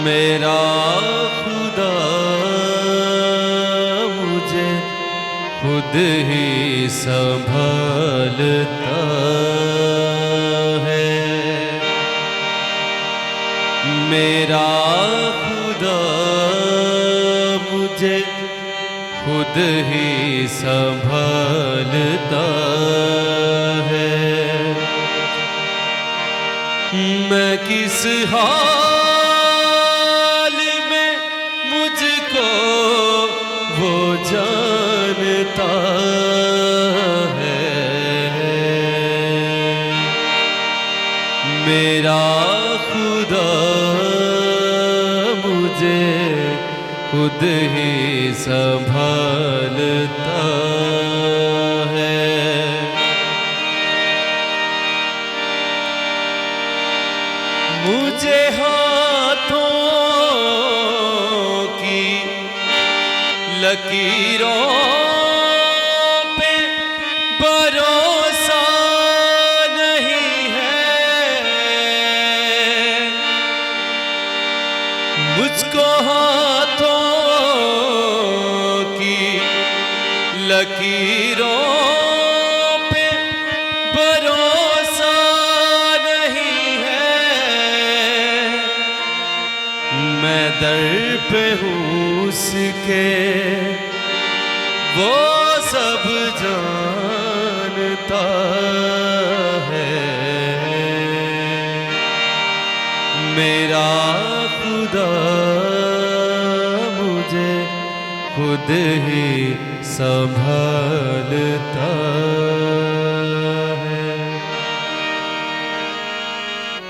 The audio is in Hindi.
मेरा खुदा मुझे खुद ही संभालता है। मेरा खुदा मुझे खुद ही संभालता है। मैं किस हाल में मुझको वो जानता है। मेरा खुदा मुझे खुद ही संभालता है। मुझे हाथों की लकीरों पे भरोसा नहीं है। मुझको हाथों की लकीरों पे भरोसा नहीं है। मैं दर पे हूँ उसके, वो सब जानता है। मेरा खुदा मुझे खुद ही संभालता